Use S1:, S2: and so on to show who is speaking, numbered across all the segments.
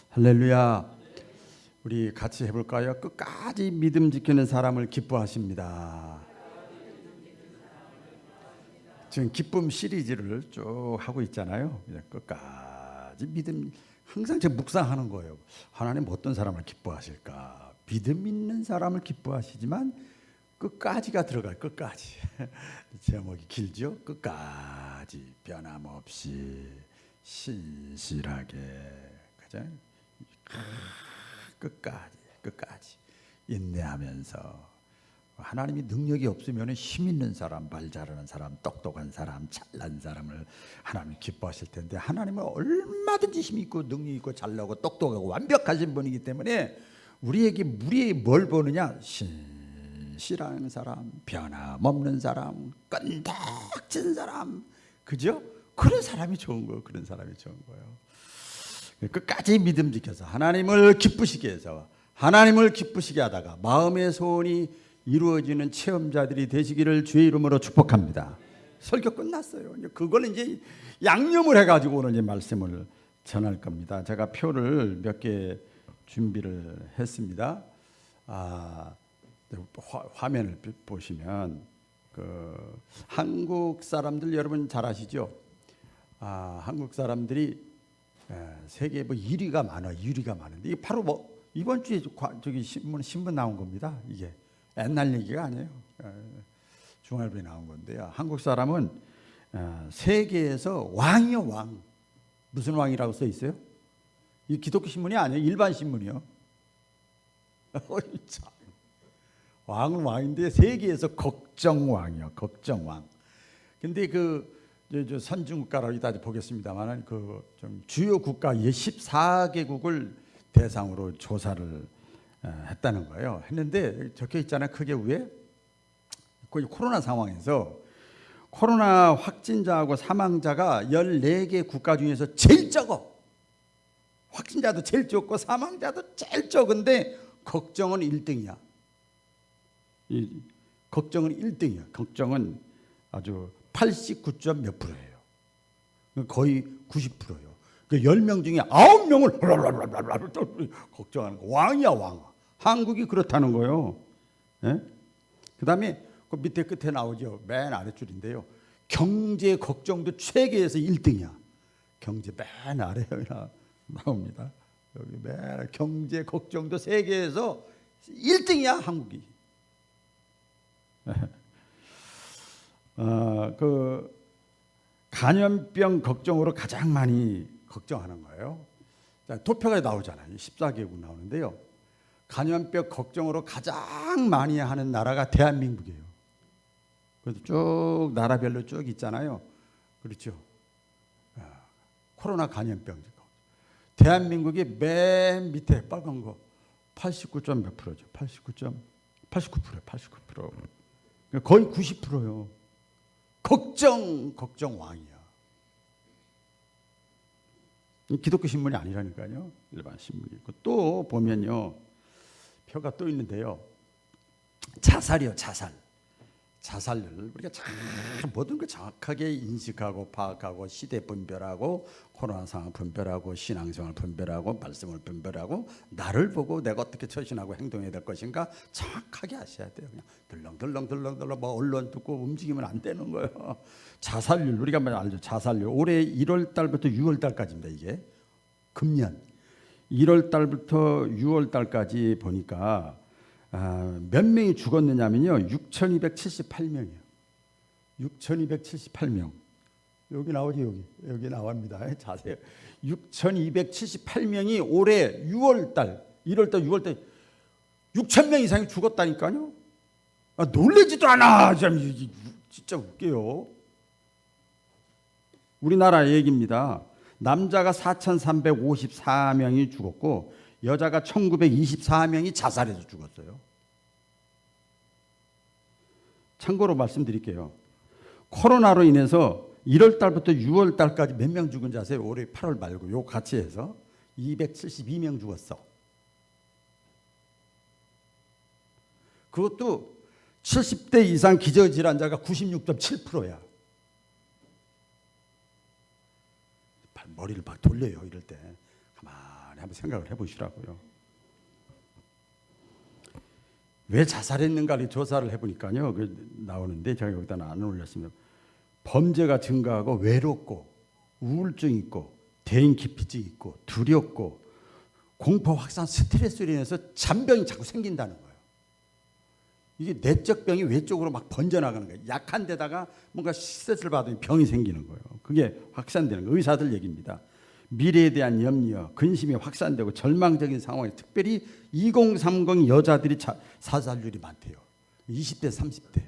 S1: 할렐루야. 우리 같이 해볼까요? 끝까지 믿음 지키는 사람을 기뻐하십니다. 지금 기쁨 시리즈를 쭉 하고 있잖아요. 끝까지 믿음, 항상 제가 묵상하는 거예요. 하나님 어떤 사람을 기뻐하실까? 믿음 있는 사람을 기뻐하시지만 끝까지가 들어가요. 끝까지. 제목이 길죠? 끝까지 변함없이 신실하게, 그죠? 끝까지 인내하면서. 하나님이 능력이 없으면 힘 있는 사람, 말 잘하는 사람, 똑똑한 사람, 잘난 사람을 하나님 기뻐하실 텐데, 하나님은 얼마든지 힘 있고 능력 있고 잘나고 똑똑하고 완벽하신 분이기 때문에 우리에게 뭘 보느냐? 신실한 사람, 변함없는 사람, 끈덕진 사람, 그죠? 그런 사람이 좋은 거예요. 그런 사람이 좋은 거예요. 끝까지 믿음 지켜서 하나님을 기쁘시게 해서, 하나님을 기쁘시게 하다가 마음의 소원이 이루어지는 체험자들이 되시기를 주의 이름으로 축복합니다. 설교 끝났어요. 그거는 이제 양념을 해가지고 오늘 이제 말씀을 전할 겁니다. 제가 표를 몇 개 준비를 했습니다. 화면을 보시면 한국 사람들 여러분 잘 아시죠? 한국 사람들이 세계 1위가 많아. 1위가 많은데 이게 바로 이번 주에 저기 신문 나온 겁니다. 이게 옛날 얘기가 아니에요. 중앙일보에 나온 건데요. 한국 사람은 세계에서 왕이요, 왕. 무슨 왕이라고 써 있어요? 이 기독교 신문이 아니에요. 일반 신문이요. 왕은 왕인데 세계에서 걱정왕이요. 걱정왕. 근데 선진국가라고 이따 보겠습니다만 좀 주요 국가 14개국을 대상으로 조사를 했다는 거예요. 했는데 적혀 있잖아요. 크게 위에. 코로나 상황에서 코로나 확진자하고 사망자가 14개 국가 중에서 제일 적어. 확진자도 제일 적고 사망자도 제일 적은데 걱정은 1등이야. 걱정은 1등이야. 걱정은 아주 89점 몇 %예요. 거의 90%예요. 10명 중에 9명을 걱정하는 거. 왕이야, 왕. 한국이 그렇다는 거예요. 예? 그 다음에 그 밑에 끝에 나오죠. 맨 아래줄인데요. 경제 걱정도 세계에서 1등이야. 경제 맨 아래에 나옵니다. 여기 맨 경제 걱정도 세계에서 1등이야, 한국이. 간염병 걱정으로 가장 많이 걱정하는 거예요. 도표가 나오잖아요. 14개국 나오는데요. 간염병 걱정으로 가장 많이 하는 나라가 대한민국이에요. 그래서 쭉 나라별로 쭉 있잖아요. 그렇죠. 코로나 간염병. 대한민국이 맨 밑에 빨간 거 89점 몇 %죠. 89%. 거의 90%요. 걱정 왕이야. 기독교 신문이 아니라니까요. 일반 신문이고. 또 보면요, 표가 또 있는데요. 자살이요, 자살률. 우리가 모든 걸 정확하게 인식하고 파악하고 시대 분별하고 코로나 상황 분별하고 신앙생활 분별하고 말씀을 분별하고 나를 보고 내가 어떻게 처신하고 행동해야 될 것인가 정확하게 아셔야 돼요. 그냥 들렁들렁 언론 듣고 움직이면 안 되는 거예요. 자살률 우리가 알죠. 자살률 올해 1월 달부터 6월 달까지입니다. 이게 금년 1월 달부터 6월 달까지 보니까 몇 명이 죽었느냐면요. 6,278명이에요. 6,278명. 여기 나오지, 여기 나옵니다. 자세히. 6,278명이 올해 1월 달 6월 달 6,000명 이상이 죽었다니까요. 놀라지도 않아. 진짜 웃겨요. 우리나라 얘기입니다. 남자가 4,354명이 죽었고 여자가 1,924명이 자살해서 죽었어요. 참고로 말씀드릴게요. 코로나로 인해서 1월 달부터 6월 달까지 몇 명 죽은지 아세요? 올해 8월 말고 요 같이 해서 272명 죽었어. 그것도 70대 이상 기저질환자가 96.7%야. 머리를 막 돌려요, 이럴 때. 한번 생각을 해보시라고요. 왜 자살했는가를 조사를 해보니까요, 나오는데 제가 여기다 안 올렸습니다. 범죄가 증가하고 외롭고 우울증 있고 대인 기피증 있고 두렵고 공포 확산 스트레스로 인해서 잔병이 자꾸 생긴다는 거예요. 이게 내적 병이 외적으로 막 번져나가는 거예요. 약한 데다가 뭔가 스트레스를 받으면 병이 생기는 거예요. 그게 확산되는 거예요. 의사들 얘기입니다. 미래에 대한 염려, 근심이 확산되고 절망적인 상황에 특별히 2030 여자들이 사살률이 많대요. 20대, 30대.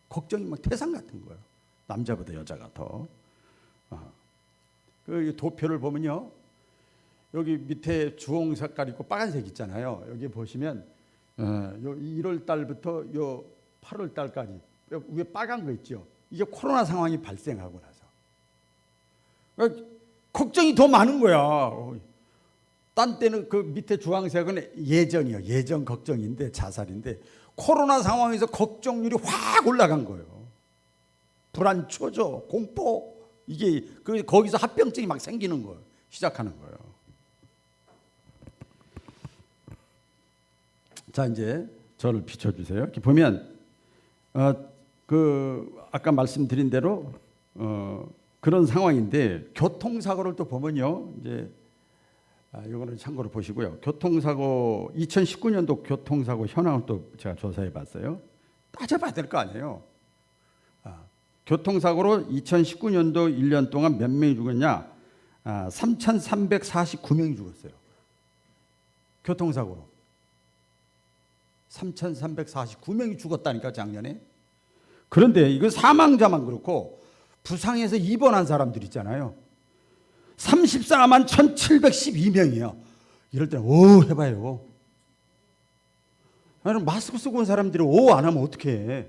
S1: 걱정이 막 태산 같은 거예요. 남자보다 여자가 더. 그 도표를 보면요. 여기 밑에 주홍 색깔 있고 빨간색 있잖아요. 여기 보시면 1월 달부터 8월 달까지 위에 빨간 거 있죠. 이게 코로나 상황이 발생하고 나서 그러니까 걱정이 더 많은 거야. 딴 때는 그 밑에 주황색은 예전이요. 예전 걱정인데 자살인데 코로나 상황에서 걱정률이 확 올라간 거예요. 불안, 초조, 공포 이게 거기서 합병증이 막 생기는 거예요. 시작하는 거예요. 자, 이제 저를 비춰주세요. 이렇게 보면 아까 말씀드린 대로 그런 상황인데 교통사고를 또 보면요. 이제 이거는 참고로 보시고요. 교통사고 2019년도 교통사고 현황을 또 제가 조사해 봤어요. 따져봐야 될 거 아니에요. 교통사고로 2019년도 1년 동안 몇 명이 죽었냐? 3,349명이 죽었어요. 교통사고로. 3,349명이 죽었다니까 작년에. 그런데 이거 사망자만 그렇고 부상해서 입원한 사람들 있잖아요. 34만 1,712명이에요. 이럴 때는 오 해봐요. 아니, 마스크 쓰고 온 사람들이 오 안 하면 어떻게 해?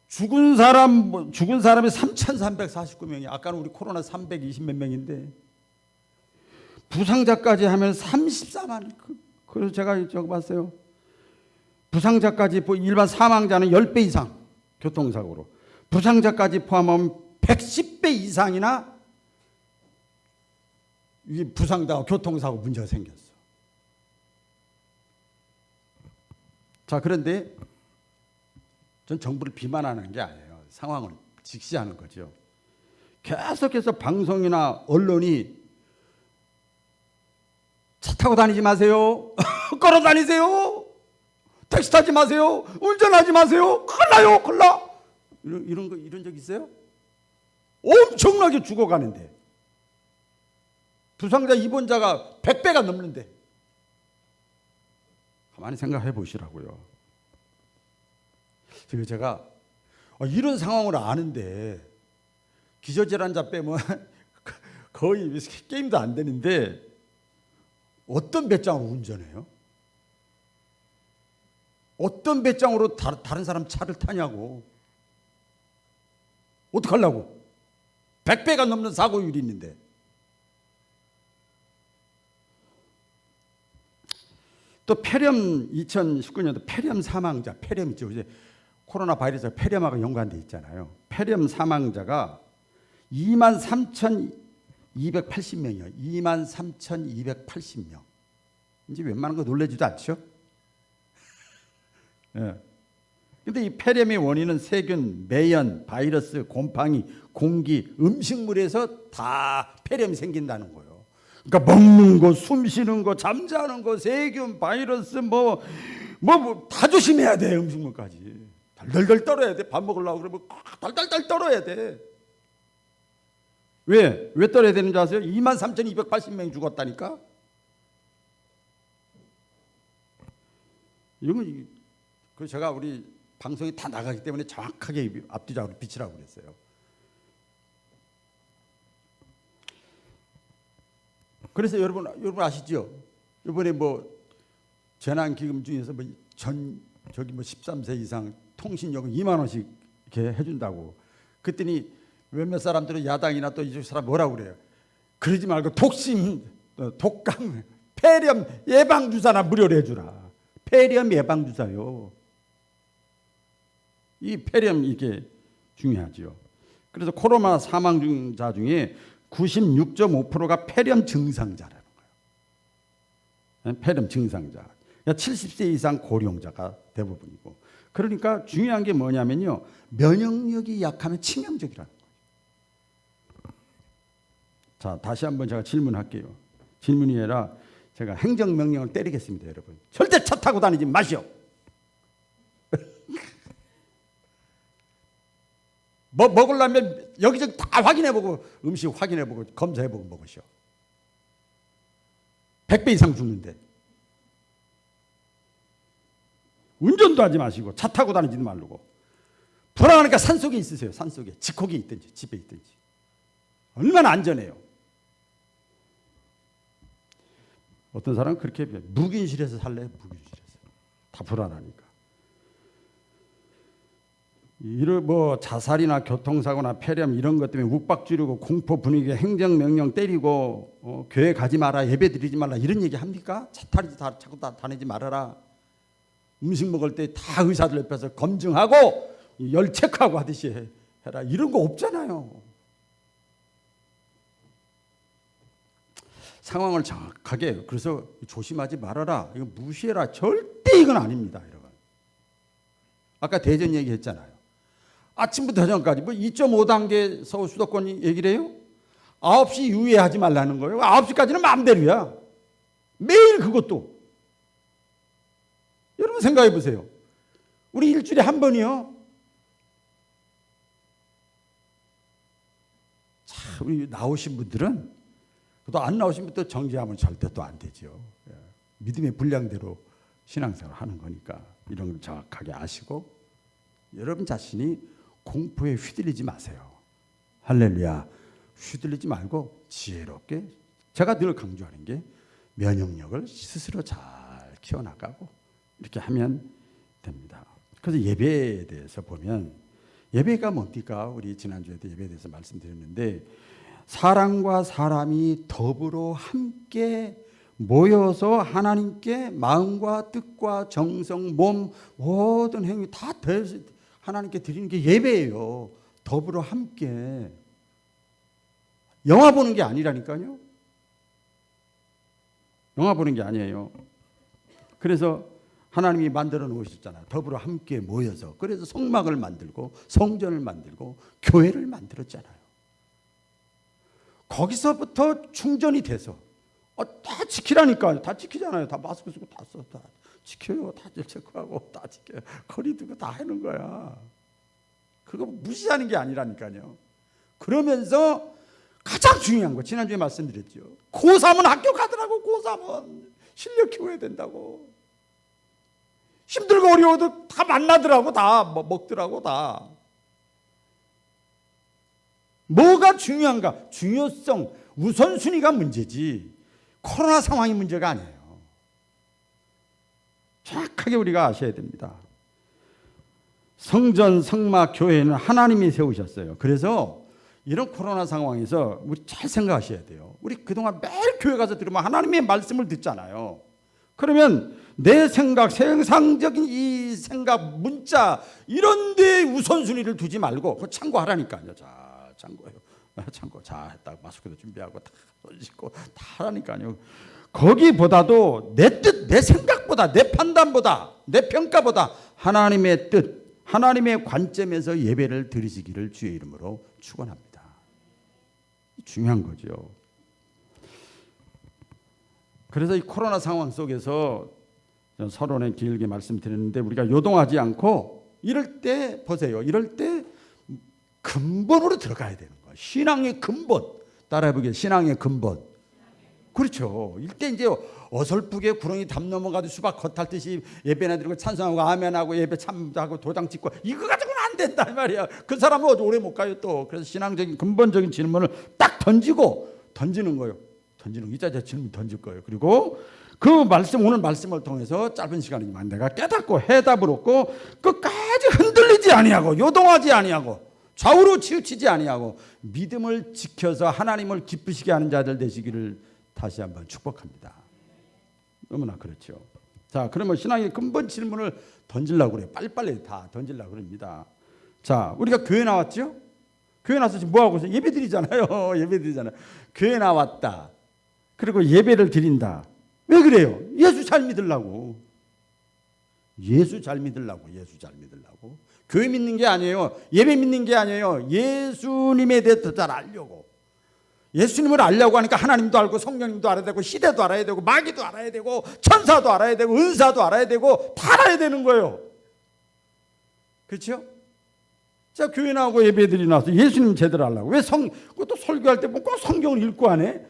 S1: 죽은 사람이 3,349명이. 아까는 우리 코로나 320몇 명인데 부상자까지 하면 34만. 그래서 제가 적어봤어요. 부상자까지 일반 사망자는 10배 이상 교통사고로. 부상자까지 포함하면 110배 이상이나 부상당하고 교통사고 문제가 생겼어. 자, 그런데 전 정부를 비난하는 게 아니에요. 상황을 직시하는 거죠. 계속해서 방송이나 언론이 차 타고 다니지 마세요. 걸어 다니세요. 택시 타지 마세요. 운전하지 마세요. 큰일 나요. 큰일 나. 이런 적 있어요? 엄청나게 죽어가는데. 부상자 입원자가 100배가 넘는데. 가만히 생각해 보시라고요. 그래서 제가 이런 상황을 아는데 기저질환자 빼면 거의 게임도 안 되는데 어떤 배짱으로 운전해요? 어떤 배짱으로 다른 사람 차를 타냐고. 어떡하려고? 100배가 넘는 사고율이 있는데. 또 폐렴 2019년도 폐렴 사망자, 폐렴 있죠. 이제 코로나 바이러스가 폐렴하고 연관돼 있잖아요. 폐렴 사망자가 23,280명이요. 23,280명. 이제 웬만한 거 놀라지도 않죠? 예. 근데 이 폐렴의 원인은 세균, 매연, 바이러스, 곰팡이, 공기, 음식물에서 다 폐렴이 생긴다는 거예요. 그러니까 먹는 거, 숨 쉬는 거, 잠자는 거, 세균, 바이러스 다 조심해야 돼. 음식물까지. 덜덜덜 떨어야 돼. 밥 먹으려고 그러면 덜덜덜 떨어야 돼. 왜 떨어야 되는 줄 아세요? 23,280명이 죽었다니까. 이건 그 제가 우리 방송이 다 나가기 때문에 정확하게 앞뒤적으로 비치라고 그랬어요. 그래서 여러분 아시죠? 이번에 재난기금 중에서 13세 이상 통신요금 2만 원씩 이렇게 해준다고. 그랬더니 몇몇 사람들은 야당이나 또 이쪽 사람 뭐라고 그래요? 그러지 말고 독감, 폐렴 예방주사나 무료로 해주라. 폐렴 예방주사요. 이 폐렴 이게 중요하죠. 그래서 코로나 사망자 중에 96.5%가 폐렴 증상자라는 거예요. 폐렴 증상자. 그러니까 70세 이상 고령자가 대부분이고. 그러니까 중요한 게 뭐냐면요. 면역력이 약하면 치명적이라는 거예요. 자, 다시 한번 제가 질문할게요. 질문이 아니라 제가 행정명령을 때리겠습니다, 여러분. 절대 차 타고 다니지 마시오. 뭐 먹으려면 여기저기 다 확인해보고 음식 확인해보고 검사해보고 먹으시오. 100배 이상 죽는데. 운전도 하지 마시고 차 타고 다니지도 말고. 불안하니까 산속에 있으세요. 산속에. 집콕이 있든지 집에 있든지. 얼마나 안전해요. 어떤 사람은 그렇게 묵인실에서 살래요. 묵인실에서. 다 불안하니까. 이런 뭐 자살이나 교통사고나 폐렴 이런 것 때문에 욱박 지르고 공포 분위기 행정명령 때리고 교회 가지 마라 예배 드리지 말라 이런 얘기 합니까? 차 타지 자꾸 다니지 말아라. 음식 먹을 때 다 의사들 옆에서 검증하고 열 체크하고 하듯이 해라 이런 거 없잖아요. 상황을 정확하게 그래서 조심하지 말아라 이거 무시해라 절대 이건 아닙니다. 여러분. 아까 대전 얘기했잖아요. 아침부터 저녁까지 뭐 2.5단계 서울 수도권이 얘기를 해요? 9시 이후에 하지 말라는 거예요. 9시까지는 마음대로야. 매일 그것도. 여러분 생각해 보세요. 우리 일주일에 한 번이요. 자, 우리 나오신 분들은 또 안 나오신 분도 정지하면 절대 또 안 되죠. 믿음의 분량대로 신앙생활을 하는 거니까 이런 걸 정확하게 아시고 여러분 자신이 공포에 휘둘리지 마세요. 할렐루야. 휘둘리지 말고 지혜롭게 제가 늘 강조하는 게 면역력을 스스로 잘 키워나가고 이렇게 하면 됩니다. 그래서 예배에 대해서 보면 예배가 뭡니까? 우리 지난주에도 예배에 대해서 말씀드렸는데 사람과 사람이 더불어 함께 모여서 하나님께 마음과 뜻과 정성, 몸 모든 행위 다 하나님께 드리는 게 예배예요. 더불어 함께. 영화 보는 게 아니라니까요. 영화 보는 게 아니에요. 그래서 하나님이 만들어 놓으셨잖아요. 더불어 함께 모여서. 그래서 성막을 만들고 성전을 만들고 교회를 만들었잖아요. 거기서부터 충전이 돼서 다 지키라니까요. 다 지키잖아요. 다 마스크 쓰고 다 써. 다 지켜요. 다들 체크하고 다 지켜요. 거리 두고 다 하는 거야. 그거 무시하는 게 아니라니까요. 그러면서 가장 중요한 거 지난주에 말씀드렸죠. 고3은 학교 가더라고. 고3은 실력 키워야 된다고. 힘들고 어려워도 다 만나더라고. 다 먹더라고. 다. 뭐가 중요한가? 중요성, 우선순위가 문제지 코로나 상황이 문제가 아니에요. 정확하게 우리가 아셔야 됩니다. 성전, 성막, 교회는 하나님이 세우셨어요. 그래서 이런 코로나 상황에서 우리 잘 생각하셔야 돼요. 우리 그동안 매일 교회 가서 들으면 하나님의 말씀을 듣잖아요. 그러면 내 생각, 세상적인 이 생각, 문자 이런 데 우선순위를 두지 말고 그거 참고하라니까요. 자, 참고해요. 참고 자 했다고 마스크도 준비하고 다 씻고 다 하라니까요. 거기보다도 내 뜻, 내 생각보다, 내 판단보다, 내 평가보다 하나님의 뜻, 하나님의 관점에서 예배를 드리시기를 주의 이름으로 축원합니다. 중요한 거죠. 그래서 이 코로나 상황 속에서 서론에 길게 말씀드렸는데 우리가 요동하지 않고 이럴 때 보세요. 이럴 때 근본으로 들어가야 되는 거예요. 신앙의 근본. 따라해보게. 신앙의 근본. 그렇죠. 이때 이제 어설프게 구렁이 담 넘어가도 수박 겉핥듯이 예배나 드리고 찬송하고 아멘하고 예배 참하고 도장 찍고 이거 가지고는 안 된다 이 말이야. 그 사람은 오래 못 가요 또. 그래서 신앙적인 근본적인 질문을 딱 던지는 거예요. 던지는 이자자 질문 던질 거예요. 그리고 그 말씀 오늘 말씀을 통해서 짧은 시간이지만 내가 깨닫고 해답을 얻고 끝까지 흔들리지 아니하고 요동하지 아니하고 좌우로 치우치지 아니하고 믿음을 지켜서 하나님을 기쁘시게 하는 자들 되시기를 다시 한번 축복합니다. 너무나 그렇죠. 자, 그러면 신앙의 근본 질문을 던지려고 그래요. 빨리빨리 다 던지려고 그럽니다. 자, 우리가 교회 나왔죠? 교회 나서 지금 뭐 하고 있어요? 예배 드리잖아요. 예배 드리잖아요. 교회 나왔다. 그리고 예배를 드린다. 왜 그래요? 예수 잘 믿으려고. 예수 잘 믿으려고. 예수 잘 믿으려고. 교회 믿는 게 아니에요. 예배 믿는 게 아니에요. 예수님에 대해서 잘 알려고. 예수님을 알려고 하니까 하나님도 알고 성령님도 알아야 되고 시대도 알아야 되고 마귀도 알아야 되고 천사도 알아야 되고 은사도 알아야 되고 다 알아야 되는 거예요. 그렇죠? 자, 교회 나오고 예배드리 나와서 예수님 제대로 하려고. 왜 그것도 설교할 때 꼭 성경을 읽고 하네?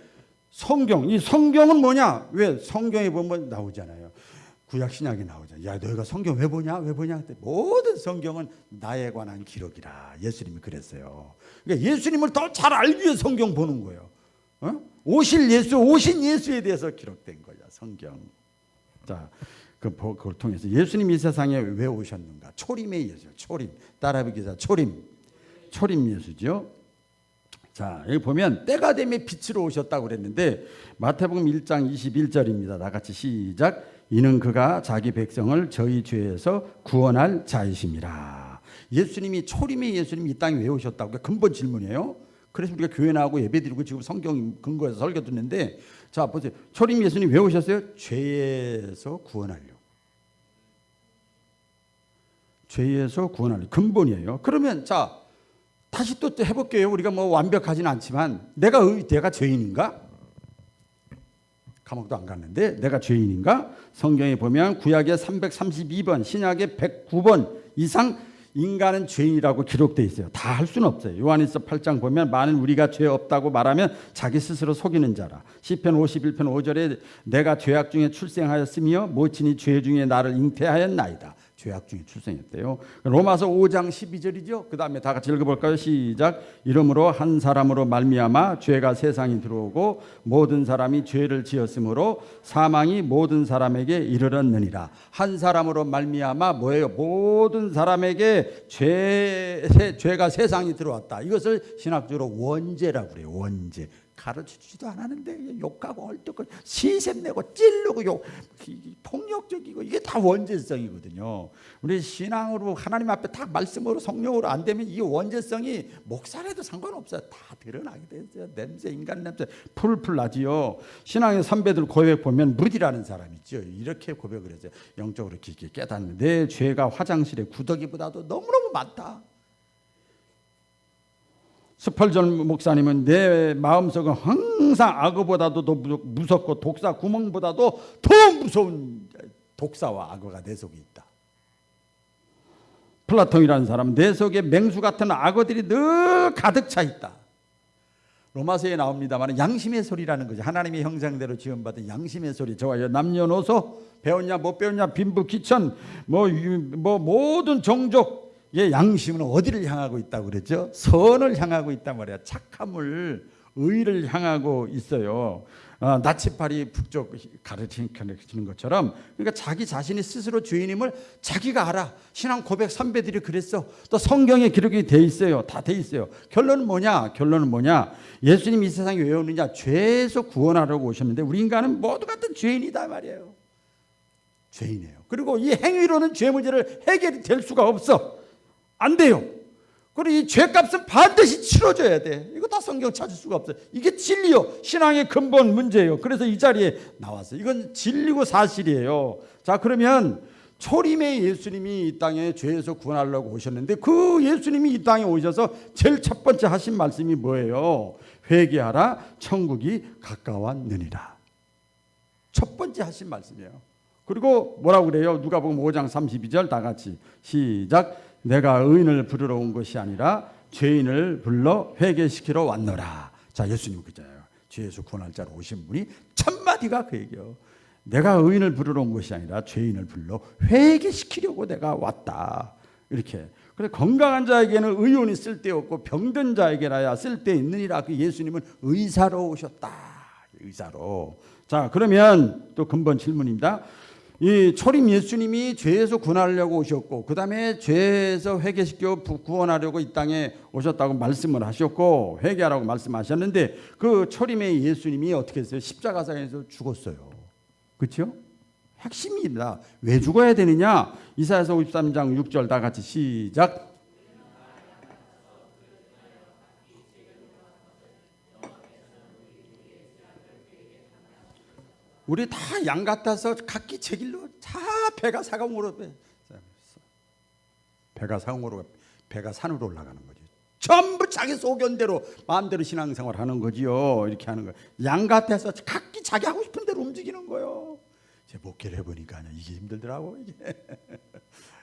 S1: 이 성경은 뭐냐? 왜? 성경에 보면 나오잖아요. 구약 신약에 나오잖아요. 야, 너희가 성경 왜 보냐? 왜 보냐? 모든 성경은 나에 관한 기록이라. 예수님이 그랬어요. 그러니까 예수님을 더 잘 알기 위해 성경 보는 거예요. 오신 예수에 대해서 기록된 거야, 성경. 자, 그걸 통해서 예수님이 이 세상에 왜 오셨는가? 초림의 예수. 초림. 따라하기자 초림 예수죠. 자, 여기 보면 때가 되면 빛으로 오셨다고 그랬는데 마태복음 1장 21절입니다. 다 같이 시작. 이는 그가 자기 백성을 저희 죄에서 구원할 자이심이라. 예수님이 초림의 예수님이 이 땅에 왜 오셨다고? 근본 질문이에요. 그래서 우리가 교회 나오고 예배드리고 지금 성경 근거해서 설교 듣는데, 자 보세요. 초림 예수님 왜 오셨어요? 죄에서 구원하려고. 죄에서 구원하려고. 근본이에요. 그러면 자 다시 또 해볼게요. 우리가 뭐 완벽하진 않지만 내가 죄인인가? 감옥도 안 갔는데 내가 죄인인가? 성경에 보면 구약에 332번, 신약에 109번 이상 인간은 죄인이라고 기록되어 있어요. 다 할 수는 없어요. 요한일서 8장 보면 만일 우리가 죄 없다고 말하면 자기 스스로 속이는 자라. 시편 51편 5절에 내가 죄악 중에 출생하였으며 모친이 죄 중에 나를 잉태하였나이다. 죄악 중에 출생했대요. 로마서 5장 12절이죠. 그 다음에 다 같이 읽어볼까요? 시작. 이러므로 한 사람으로 말미암아 죄가 세상에 들어오고 모든 사람이 죄를 지었으므로 사망이 모든 사람에게 이르렀느니라. 한 사람으로 말미암아 뭐예요? 모든 사람에게 죄가 세상에 들어왔다. 이것을 신학적으로 원죄라고 그래요. 원죄. 가르쳐주지도 않았는데 욕하고 헐떡거리고 시샘내고 찔르고 폭력적이고 이게 다 원죄성이거든요. 우리 신앙으로 하나님 앞에 딱 말씀으로 성령으로 안 되면 이 원죄성이 목살에도 상관없어요. 다 드러나게 됐어요. 냄새, 인간 냄새 풀풀 나지요. 신앙의 선배들 고백 보면 무디라는 사람 있죠. 이렇게 고백을 했어요. 영적으로 깊게 깨닫는 내 죄가 화장실에 구더기보다도 너무너무 많다. 스펄전 목사님은 내 마음속은 항상 악어보다도 더 무섭고 독사 구멍보다도 더 무서운 독사와 악어가 내 속에 있다. 플라톤이라는 사람은 내 속에 맹수 같은 악어들이 늘 가득 차 있다. 로마서에 나옵니다만 양심의 소리라는 거죠. 하나님의 형상대로 지음받은 양심의 소리. 저와 남녀노소 배웠냐 못 배웠냐 빈부 귀천 뭐 모든 종족 예, 양심은 어디를 향하고 있다고 그랬죠? 선을 향하고 있단 말이야. 착함을, 의를 향하고 있어요. 나치파리 북쪽 가르치는 것처럼, 그러니까 자기 자신이 스스로 죄인임을 자기가 알아. 신앙 고백 선배들이 그랬어. 또 성경에 기록이 돼 있어요. 다 돼 있어요. 결론은 뭐냐? 예수님이 이 세상에 왜 오느냐? 죄에서 구원하려고 오셨는데 우리 인간은 모두 같은 죄인이다 말이에요. 죄인이에요. 그리고 이 행위로는 죄 문제를 해결이 될 수가 없어. 안 돼요. 그리고 이 죄값은 반드시 치러줘야 돼. 이거 다 성경 찾을 수가 없어요. 이게 진리요. 신앙의 근본 문제예요. 그래서 이 자리에 나왔어요. 이건 진리고 사실이에요. 자, 그러면 초림의 예수님이 이 땅에 죄에서 구원하려고 오셨는데 그 예수님이 이 땅에 오셔서 제일 첫 번째 하신 말씀이 뭐예요? 회개하라, 천국이 가까웠느니라. 첫 번째 하신 말씀이에요. 그리고 뭐라고 그래요? 누가복음 5장 32절 다 같이 시작. 내가 의인을 부르러 온 것이 아니라 죄인을 불러 회개시키러 왔노라. 자, 예수님 그잖아요. 죄에서 구원할 자로 오신 분이 첫 마디가 그 얘기예요. 내가 의인을 부르러 온 것이 아니라 죄인을 불러 회개시키려고 내가 왔다. 이렇게. 그래서 건강한 자에게는 의논이 쓸데없고 병든 자에게라야 쓸데있느니라. 그 예수님은 의사로 오셨다. 의사로. 자, 그러면 또 근본 질문입니다. 이 초림 예수님이 죄에서 구원하려고 오셨고 그 다음에 죄에서 회개시켜 구원하려고 이 땅에 오셨다고 말씀을 하셨고 회개하라고 말씀하셨는데 그 초림의 예수님이 어떻게 했어요? 십자가상에서 죽었어요. 그렇죠? 핵심입니다. 왜 죽어야 되느냐? 이사야서 53장 6절 다 같이 시작. 우리 다 양 같아서 각기 제 길로 다 배가 사강으로 배가 산으로 올라가는 거죠. 전부 자기 소견대로 마음대로 신앙생활 하는 거지요. 이렇게 하는 거예요. 양 같아서 각기 자기 하고 싶은 대로 움직이는 거예요. 제 목회를 해보니까 이게 힘들더라고. 이게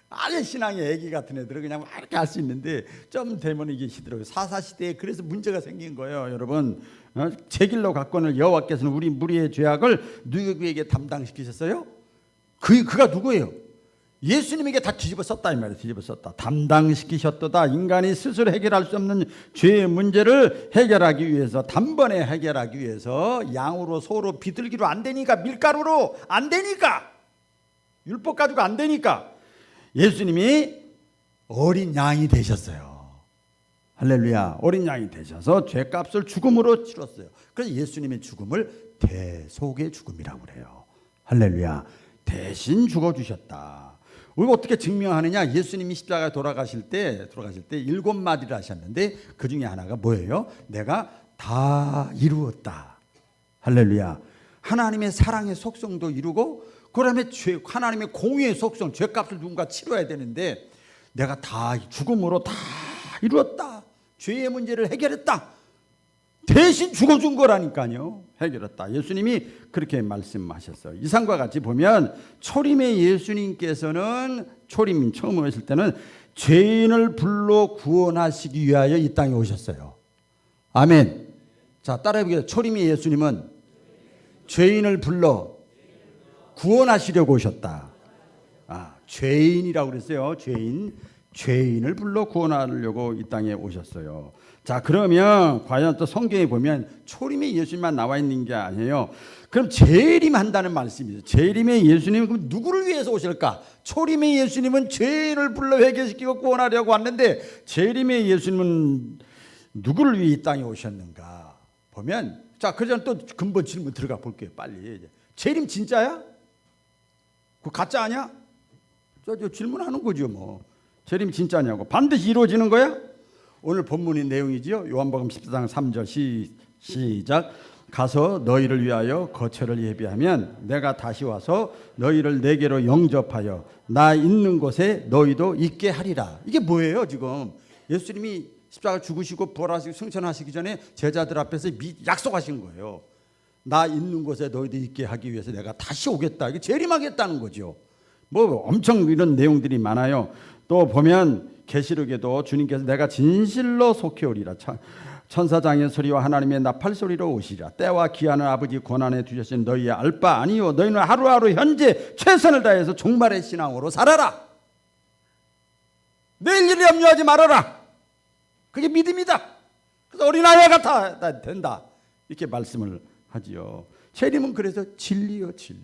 S1: 아예 신앙의 애기 같은 애들은 그냥 이렇게 할 수 있는데 좀 되면 이게 힘들어요. 사사시대에 그래서 문제가 생긴 거예요. 여러분, 제 길로 갔거늘 여호와께서는 우리 무리의 죄악을 누구에게 담당시키셨어요? 그가 누구예요? 예수님에게 다 뒤집어 썼다 이 말이에요. 뒤집어 썼다. 담당시키셨도다. 인간이 스스로 해결할 수 없는 죄의 문제를 해결하기 위해서, 단번에 해결하기 위해서 양으로 소로 비둘기로 안 되니까, 밀가루로 안 되니까, 율법 가지고 안 되니까 예수님이 어린 양이 되셨어요. 할렐루야. 어린 양이 되셔서 죄값을 죽음으로 치렀어요. 그래서 예수님의 죽음을 대속의 죽음이라고 그래요. 할렐루야. 대신 죽어주셨다. 우리가 어떻게 증명하느냐? 예수님이 십자가에 돌아가실 때 7마디를 하셨는데 그 중에 하나가 뭐예요? 내가 다 이루었다. 할렐루야. 하나님의 사랑의 속성도 이루고, 그다음에 하나님의 공의의 속성, 죄값을 누군가 치러야 되는데 내가 다 죽음으로 다 이루었다. 죄의 문제를 해결했다. 대신 죽어준 거라니까요. 해결했다. 예수님이 그렇게 말씀하셨어요. 이상과 같이 보면 초림의 예수님께서는 초림 처음 오셨을 때는 죄인을 불러 구원하시기 위하여 이 땅에 오셨어요. 아멘. 자, 따라해 보겠습니다. 초림의 예수님은 죄인을 불러 구원하시려고 오셨다. 죄인이라고 그랬어요. 죄인을 불러 구원하려고 이 땅에 오셨어요. 자, 그러면 과연 또 성경에 보면 초림의 예수님만 나와 있는 게 아니에요. 그럼 재림한다는 말씀이죠. 재림의 예수님은 그럼 누구를 위해서 오실까? 초림의 예수님은 죄인을 불러 회개시키고 구원하려고 왔는데 재림의 예수님은 누구를 위해 이 땅에 오셨는가? 보면, 자, 그전 또 근본 질문 들어가 볼게요. 빨리. 재림 진짜야? 그 가짜 아니야? 저 질문하는 거죠, 뭐. 재림 진짜냐고. 반드시 이루어지는 거야? 오늘 본문의 내용이지요. 요한복음 14장 3절 시작. 가서 너희를 위하여 거처를 예비하면 내가 다시 와서 너희를 내게로 영접하여 나 있는 곳에 너희도 있게 하리라. 이게 뭐예요? 지금 예수님이 십자가 죽으시고 부활하시고 승천하시기 전에 제자들 앞에서 약속하신 거예요. 나 있는 곳에 너희도 있게 하기 위해서 내가 다시 오겠다. 이게 재림하겠다는 거죠. 뭐 엄청 이런 내용들이 많아요. 또 보면 계시록에도 주님께서 내가 진실로 속히 오리라. 천사장의 소리와 하나님의 나팔 소리로 오시리라. 때와 기한을 아버지 권한에 두셨으니 너희의 알 바 아니요 너희는 하루하루 현재 최선을 다해서 종말의 신앙으로 살아라. 내일 일을 염려하지 말아라. 그게 믿음이다. 그래서 어린아이 같아 된다. 이렇게 말씀을 하지요. 재림은 그래서 진리요, 진리.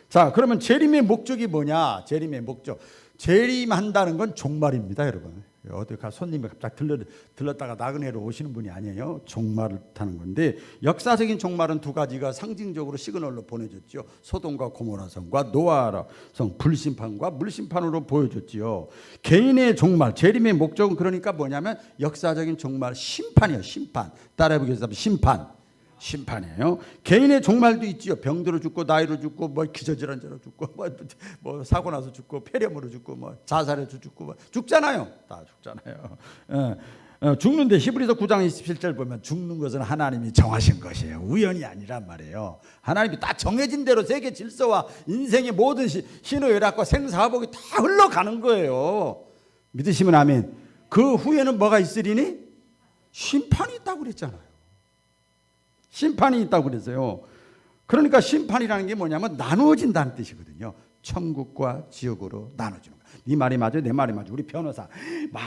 S1: 자, 그러면 재림의 목적이 뭐냐? 재림의 목적. 재림한다는 건 종말입니다, 여러분. 어디 가 손님이 갑자기 들렀다가 나그네로 오시는 분이 아니에요. 종말을 타는 건데, 역사적인 종말은 두 가지가 상징적으로 시그널로 보내줬죠. 소돔과 고모라 성과 노아라 성 불심판과 물심판으로 보여줬지요. 개인의 종말, 재림의 목적은 그러니까 뭐냐면 역사적인 종말, 심판이에요. 심판. 따라해보겠습니다. 심판이에요. 개인의 종말도 있지요. 병들어 죽고 나이로 죽고 뭐 기저질환자로 죽고 뭐 사고 나서 죽고 폐렴으로 죽고 뭐 자살해서 죽고 뭐 죽잖아요. 다 죽잖아요. 죽는데 히브리서 9장 27절 보면 죽는 것은 하나님이 정하신 것이에요. 우연이 아니란 말이에요. 하나님이 다 정해진 대로 세계 질서와 인생의 모든 신호열악과 생사화복이 다 흘러가는 거예요. 믿으시면 아멘. 그 후에는 뭐가 있으리니? 심판이 있다고 그랬잖아요. 심판이 있다고 그랬어요. 그러니까 심판이라는 게 뭐냐면 나누어진다는 뜻이거든요. 천국과 지옥으로 나눠지는 거야. 네 말이 맞아요, 내 말이 맞아요. 우리 변호사 막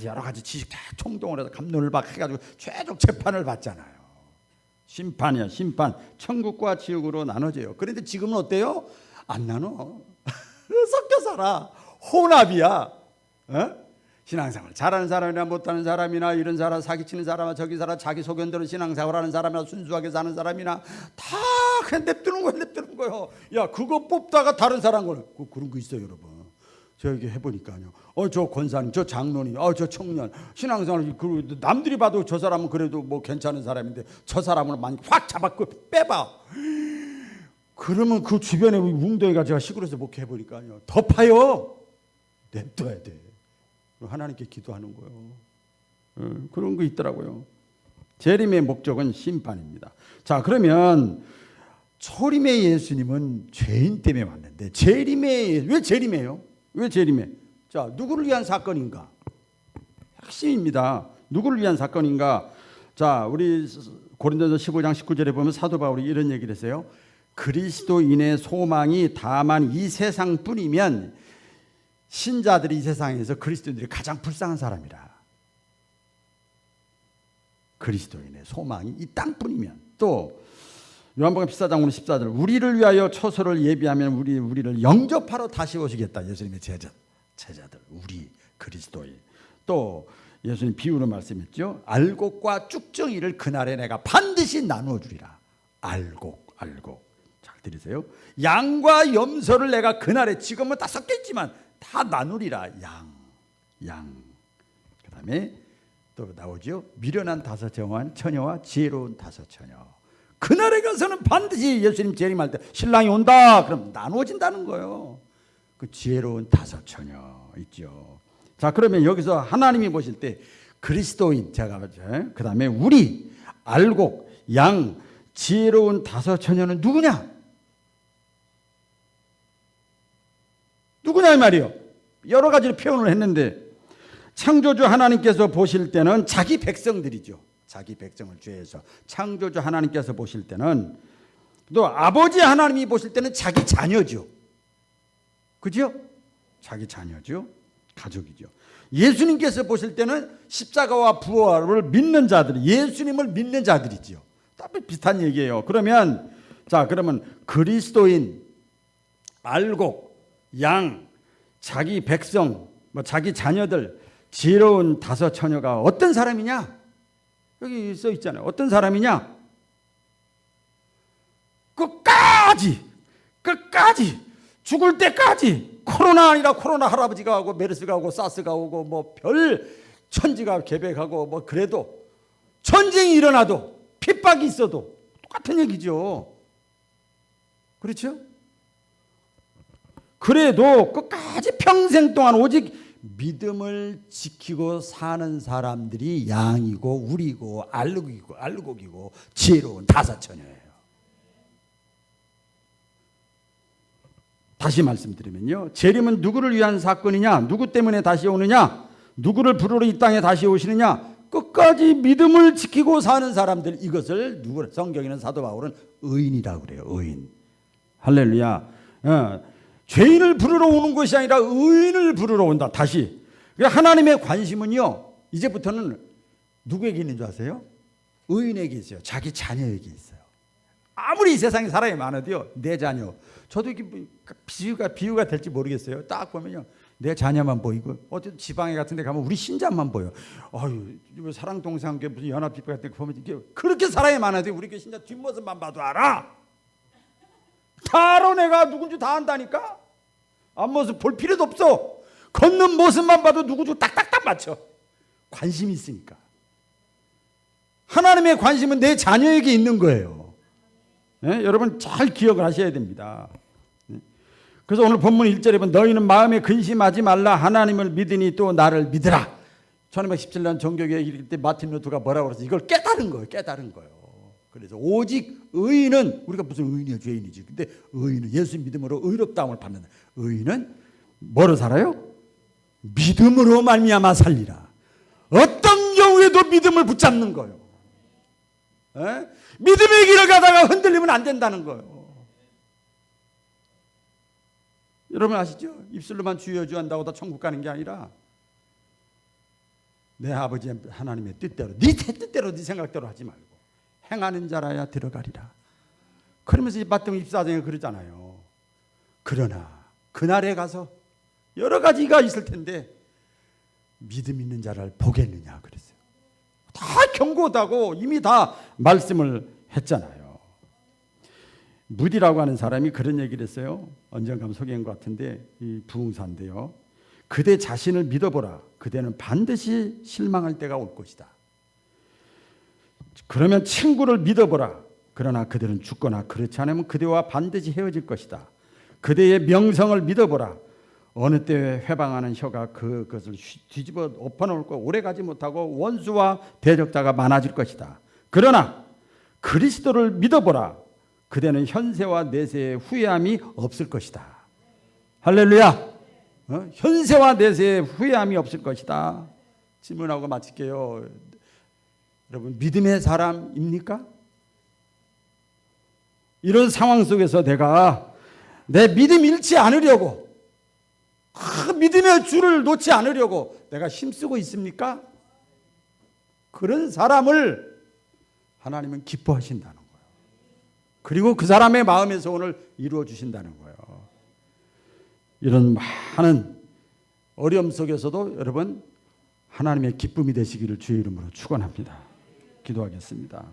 S1: 여러 가지 지식 다 총동을 해서 갑론을박 해가지고 최종 재판을 받잖아요. 심판이야, 심판. 천국과 지옥으로 나눠져요. 그런데 지금은 어때요? 안 나눠. 섞여 살아. 혼합이야. 신앙생활 잘하는 사람이나 못하는 사람이나 이런 사람, 사기치는 사람이나 저기 사람, 자기 소견대로 신앙생활하는 사람이나 순수하게 사는 사람이나 다 그냥 냅두는 거예요. 야, 그거 뽑다가 다른 사람 거는 그런 거 있어요, 여러분. 저기 해보니까요. 저 권사님, 저 장로님, 저 청년, 신앙생활 남들이 봐도 저 사람은 그래도 뭐 괜찮은 사람인데 저 사람을 많이 확 잡았고 빼봐. 그러면 그 주변에 웅덩이가 제가 시골에서 목회해보니까요, 더 파요. 냅둬야 돼. 하나님께 기도하는 거예요. 그런 거 있더라고요. 재림의 목적은 심판입니다. 자, 그러면 초림의 예수님은 죄인 때문에 왔는데 왜 재림해요? 왜 재림해? 자, 누구를 위한 사건인가? 핵심입니다. 누구를 위한 사건인가? 자, 우리 고린도서 15장 19절에 보면 사도 바울이 이런 얘기를 했어요. 그리스도인의 소망이 다만 이 세상뿐이면 신자들이 이 세상에서 그리스도인들이 가장 불쌍한 사람이라. 그리스도인의 소망이 이 땅뿐이면. 또 요한복음 14장 14절 우리를 위하여 초소를 예비하면 우리를 영접하러 다시 오시겠다. 예수님의 제자들 우리 그리스도인. 또 예수님 비유로 말씀했죠. 알곡과 쭉정이를 그날에 내가 반드시 나누어 주리라. 알곡. 잘 들으세요. 양과 염소를 내가 그날에, 지금은 다 섞여 있지만 다 나누리라. 양. 그다음에 또 나오죠. 미련한 다섯 처녀와 지혜로운 다섯 처녀. 그날에 가서는 반드시 예수님 재림할 때 신랑이 온다. 그럼 나누어진다는 거예요. 그 지혜로운 다섯 처녀 있죠. 자, 그러면 여기서 하나님이 보실 때 그리스도인, 그 다음에 우리, 알곡, 양, 지혜로운 다섯 처녀는 누구냐? 누구냐 이 말이요. 여러 가지로 표현을 했는데 창조주 하나님께서 보실 때는 자기 백성들이죠. 자기 백성을 죄해서 창조주 하나님께서 보실 때는, 또 아버지 하나님이 보실 때는 자기 자녀죠. 그죠? 자기 자녀죠. 가족이죠. 예수님께서 보실 때는 십자가와 부활을 믿는 자들, 예수님을 믿는 자들이죠. 비슷한 얘기예요. 그러면 그리스도인, 알곡, 양, 자기 백성, 자기 자녀들, 지혜로운 다섯 처녀가 어떤 사람이냐? 여기 써 있잖아요. 어떤 사람이냐? 끝까지 죽을 때까지, 코로나 아니라 코로나 할아버지가 오고 메르스가 오고 사스가 오고 뭐 별 천지가 개백하고 뭐 그래도 전쟁이 일어나도 핍박이 있어도 똑같은 얘기죠. 그렇죠? 그래도 끝까지 평생 동안 오직 믿음을 지키고 사는 사람들이 양이고 우리고 알곡이고 지혜로운 다섯 처녀예요. 다시 말씀드리면요, 재림은 누구를 위한 사건이냐? 누구 때문에 다시 오느냐? 누구를 부르러 이 땅에 다시 오시느냐? 끝까지 믿음을 지키고 사는 사람들, 이것을 성경에는 사도 바울은 의인이라고 그래요. 의인. 할렐루야. 죄인을 부르러 오는 것이 아니라 의인을 부르러 온다. 다시. 하나님의 관심은요, 이제부터는 누구에게 있는 줄 아세요? 의인에게 있어요. 자기 자녀에게 있어요. 아무리 이 세상에 사람이 많아도요, 내 자녀. 저도 이게 비유가 될지 모르겠어요. 딱 보면요, 내 자녀만 보이고, 어쨌든 지방에 같은 데 가면 우리 신자만 보여. 사랑동상교회 무슨 연합집회 같은 데 보면 이게 그렇게 사람이 많아도 우리 교회 신자 뒷모습만 봐도 알아. 다 알아. 내가 누군지 다 안다니까. 앞모습 볼 필요도 없어. 걷는 모습만 봐도 누구지 딱딱딱 맞춰. 관심이 있으니까. 하나님의 관심은 내 자녀에게 있는 거예요. 네? 여러분 잘 기억을 하셔야 됩니다. 그래서 오늘 본문 1절에 보면 너희는 마음에 근심하지 말라. 하나님을 믿으니 또 나를 믿으라. 1517년 종교개혁 일으킬 때 마틴 루터가 뭐라고 그랬어요? 이걸 깨달은 거예요. 그래서 오직 의인은, 우리가 무슨 의인이야, 죄인이지. 근데 의인은 예수 믿음으로 의롭다함을 받는다. 의인은 뭐로 살아요? 믿음으로 말미암아 살리라. 어떤 경우에도 믿음을 붙잡는 거예요. 믿음의 길을 가다가 흔들리면 안 된다는 거예요. 여러분 아시죠? 입술로만 주여 주여 한다고 다 천국 가는 게 아니라 내 아버지 하나님의 뜻대로, 네 뜻대로, 네 생각대로 하지 말고 행하는 자라야 들어가리라. 그러면서 마태복음 24장에 그러잖아요. 그러나 그날에 가서 여러 가지가 있을 텐데 믿음 있는 자를 보겠느냐 그랬어요. 다 경고하다고 이미 다 말씀을 했잖아요. 무디라고 하는 사람이 그런 얘기를 했어요. 언젠가 소개한 것 같은데, 이 부흥사인데요. 그대 자신을 믿어보라. 그대는 반드시 실망할 때가 올 것이다. 그러면 친구를 믿어보라. 그러나 그들은 죽거나 그렇지 않으면 그대와 반드시 헤어질 것이다. 그대의 명성을 믿어보라. 어느 때에 회방하는 혀가 그것을 뒤집어 엎어놓을 거 오래 가지 못하고 원수와 대적자가 많아질 것이다. 그러나 그리스도를 믿어보라. 그대는 현세와 내세의 후회함이 없을 것이다. 할렐루야. 현세와 내세의 후회함이 없을 것이다. 질문하고 마칠게요. 여러분, 믿음의 사람입니까? 이런 상황 속에서 내가 내 믿음 잃지 않으려고, 믿음의 줄을 놓지 않으려고 내가 힘쓰고 있습니까? 그런 사람을 하나님은 기뻐하신다는 거예요. 그리고 그 사람의 마음의 소원을 이루어 주신다는 거예요. 이런 많은 어려움 속에서도 여러분 하나님의 기쁨이 되시기를 주의 이름으로 축원합니다. 기도하겠습니다.